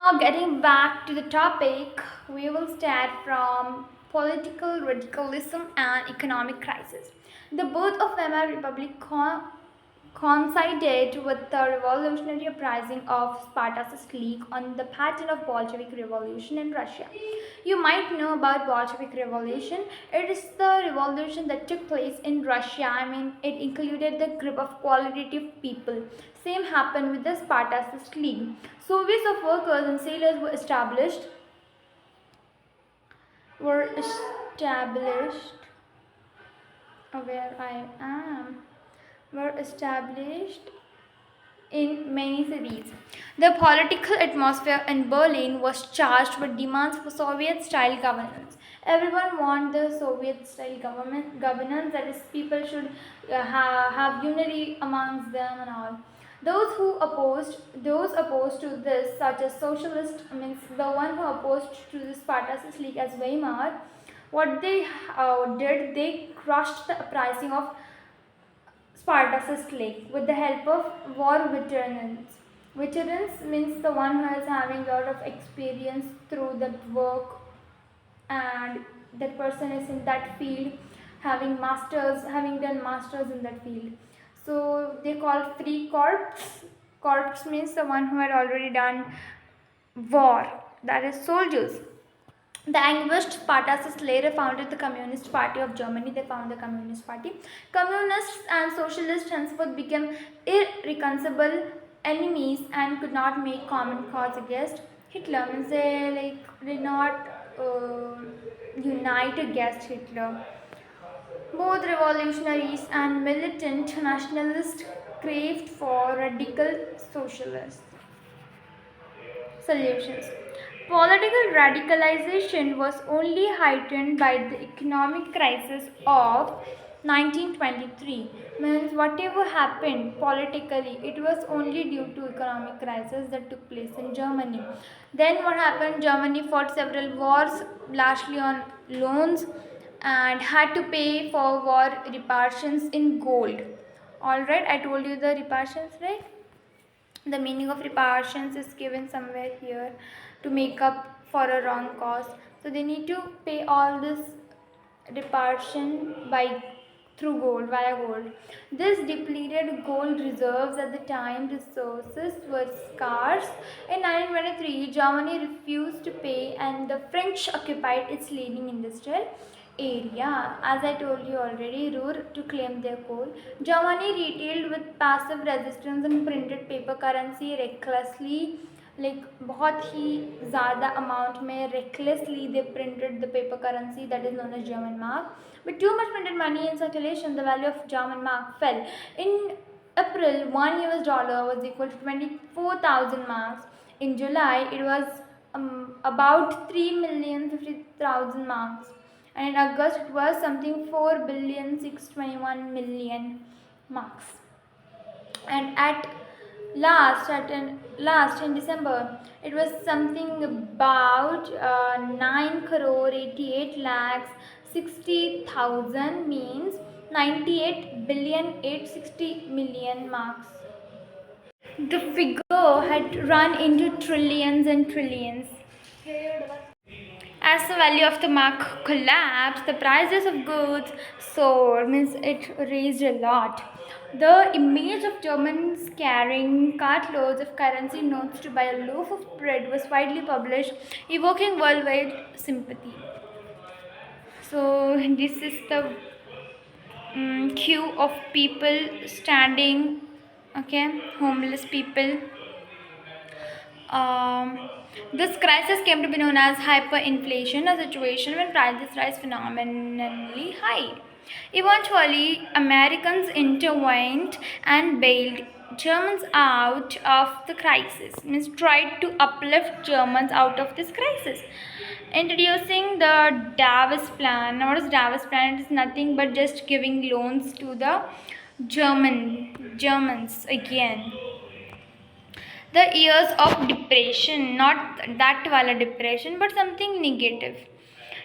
Now, getting back to the topic, we will start from political radicalism and economic crisis. The birth of Weimar Republic coincided with the revolutionary uprising of Spartacus League on the pattern of Bolshevik Revolution in Russia. You might know about Bolshevik Revolution. It is the revolution that took place in Russia. It included the group of qualitative people. Same happened with the Spartacus League. Soviets of workers and sailors were established where I am were established in many cities. The political atmosphere in Berlin was charged with demands for Soviet-style governance. Everyone wanted the Soviet-style governance, that is, people should have unity amongst them and all. Those opposed to this, such as socialist, means the one who opposed to the Spartacus League as Weimar, what they did, they crushed the uprising of Spartacus League with the help of war veterans. Veterans means the one who is having a lot of experience through that work, and that person is in that field, having done masters in that field. So they call free corps. Corps means the one who had already done war, that is soldiers. The anguished Spartacus later founded the Communist Party of Germany. They found the Communist Party. Communists and socialists henceforth became irreconcilable enemies and could not make common cause against Hitler. Means they did not unite against Hitler. Both revolutionaries and militant nationalists craved for radical socialist solutions. Political radicalization was only heightened by the economic crisis of 1923. Means whatever happened politically, it was only due to economic crisis that took place in Germany. Then what happened? Germany fought several wars, largely on loans, and had to pay for war reparations in gold. Alright, I told you the reparations, right? The meaning of reparations is given somewhere here to make up for a wrong cause. So they need to pay all this reparation by through gold, via gold. This depleted gold reserves at the time resources were scarce. In 1923, Germany refused to pay and the French occupied its leading industrial area. As I told you already, Ruhr to claim their coal. Germany retailed with passive resistance and printed paper currency recklessly. बहुत ही ज़्यादा amount में recklessly they printed the paper currency that is known as German mark. With too much printed money in circulation, the value of German mark fell. In April, $1 was equal to 24,000 marks. In July, it was about 3,050,000 marks. And in August, it was something 4,621,000,000 marks. And at last in December, it was something about 9 crore 88 lakhs 60,000, means 98 billion 860 million marks. The figure had run into trillions and trillions. As the value of the mark collapsed, the prices of goods soared, means it raised a lot. The image of Germans carrying cartloads of currency notes to buy a loaf of bread was widely published, evoking worldwide sympathy. So this is the queue of people standing, okay, homeless people. This crisis came to be known as hyperinflation, a situation when prices rise phenomenally high. Eventually, Americans intervened and bailed Germans out of the crisis, means tried to uplift Germans out of this crisis. Introducing the Davis Plan. Now, what is Davis Plan? It is nothing but just giving loans to the Germans again. The years of depression, not that wala depression, but something negative.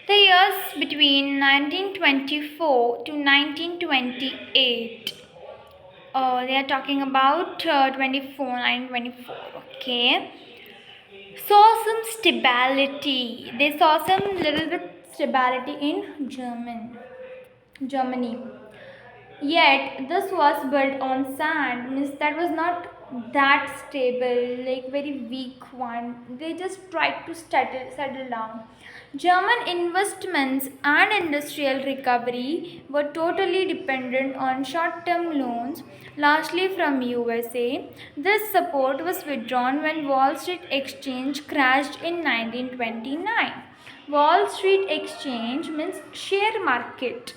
The years between 1924 to 1928. They are talking about 1924. Okay. saw some stability. They saw some little bit stability in Germany. Yet this was built on sand, means that was not that stable, like very weak one. They just tried to settle down. German investments and industrial recovery were totally dependent on short-term loans, largely from USA. This support was withdrawn when Wall Street Exchange crashed in 1929. Wall Street Exchange means share market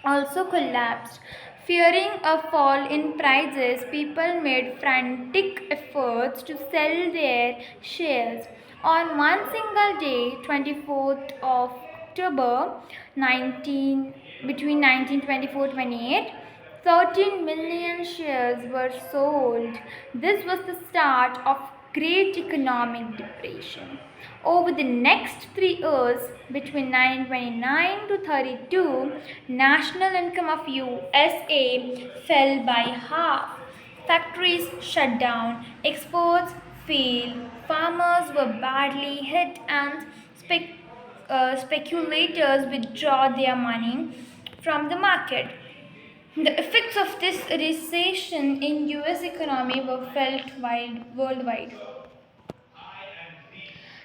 also collapsed. Fearing a fall in prices, people made frantic efforts to sell their shares. On one single day, 24th of October 19, between 1924-28, 13 million shares were sold. This was the start of Great Economic Depression. Over the next 3 years, between 1929 to 32, national income of USA fell by half. Factories shut down, exports failed, farmers were badly hit, and speculators withdraw their money from the market. The effects of this recession in US economy were felt worldwide.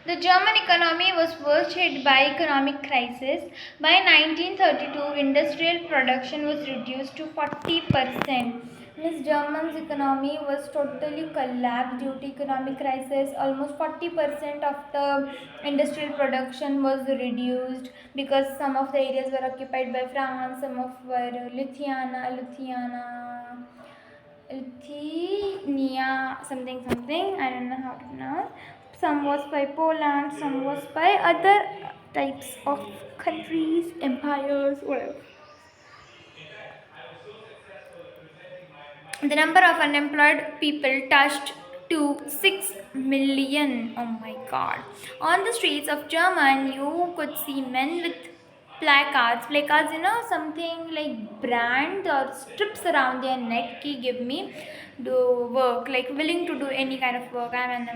The German economy was worst hit by economic crisis. By 1932, industrial production was reduced to 40%. Means German's economy was totally collapsed due to economic crisis. Almost 40% of the industrial production was reduced because some of the areas were occupied by France, some of were Lithuania, something something. I don't know how to pronounce. Some was by Poland, some was by other types of countries, empires, whatever. The number of unemployed people touched to 6 million. Oh my god. On the streets of Germany, you could see men with placards, something like brand or strips around their neck. Ki give me do work, like willing to do any kind of work. I'm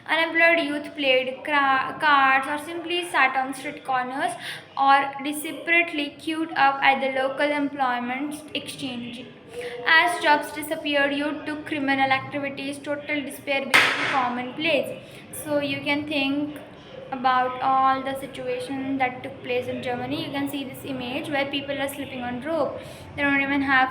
unemployed youth played cards or simply sat on street corners or desperately queued up at the local employment exchange. As jobs disappeared due to criminal activities, total despair became commonplace. So you can think about all the situation that took place in Germany. You can see this image where people are sleeping on rope. They don't even have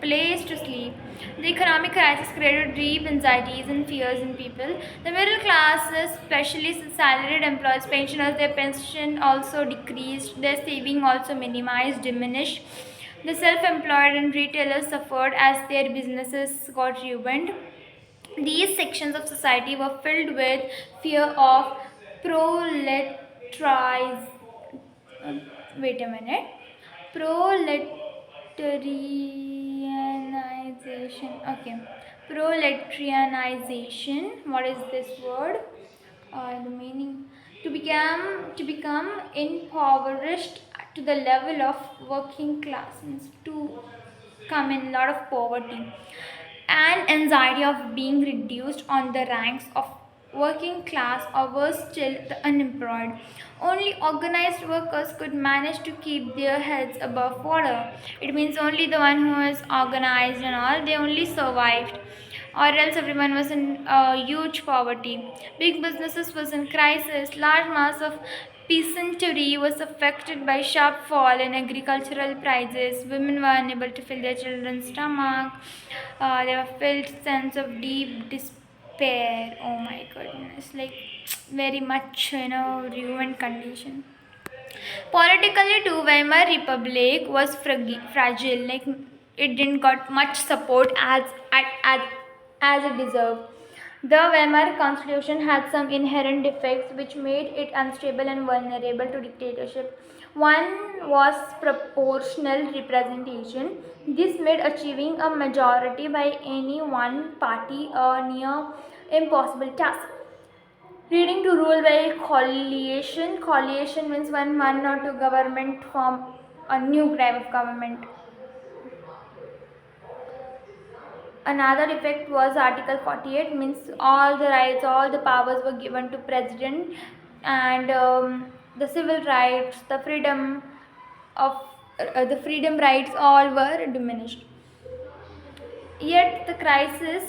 place to sleep. The economic crisis created deep anxieties and fears in people. The middle classes, especially salaried employees, pensioners, their pension also decreased, their saving also minimized, diminished. The self-employed and retailers suffered as their businesses got ruined. These sections of society were filled with fear of proletarize. Wait a minute. Proletarianization. Okay. Proletarianization. What is this word? The meaning to become impoverished to the level of working class, means to come in a lot of poverty and anxiety of being reduced on the ranks of working class or worse still the unemployed. Only organized workers could manage to keep their heads above water. It means only the one who is organized and all, they only survived, or else everyone was in huge poverty. Big businesses was in crisis. Large mass of peasantry was affected by sharp fall in agricultural prices. Women were unable to fill their children's stomach. They were filled sense of deep despair. Oh my goodness, like very much ruined condition. Politically too, Weimar Republic was fragile. Like it didn't got much support as it deserved. The Weimar Constitution had some inherent defects which made it unstable and vulnerable to dictatorship. One was proportional representation. This made achieving a majority by any one party a near impossible task. Leading to rule by coalition. Coalition means when one or two government form a new type of government. Another effect was Article 48, means all the rights, all the powers were given to president, and the civil rights, the freedom of the freedom rights, all were diminished. Yet the crisis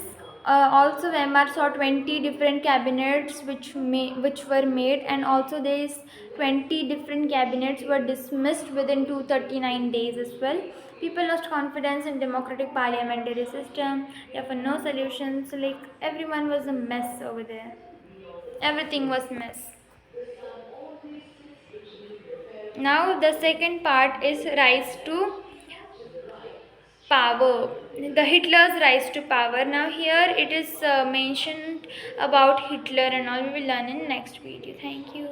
also MR saw 20 different cabinets which were made, and also these 20 different cabinets were dismissed within 239 days as well. People lost confidence in democratic parliamentary system. There were no solutions. Like everyone was a mess over there. Everything was mess. Now the second part is rise to power, the Hitler's rise to power. Now here it is mentioned about Hitler and all. We will learn in next video. Thank you.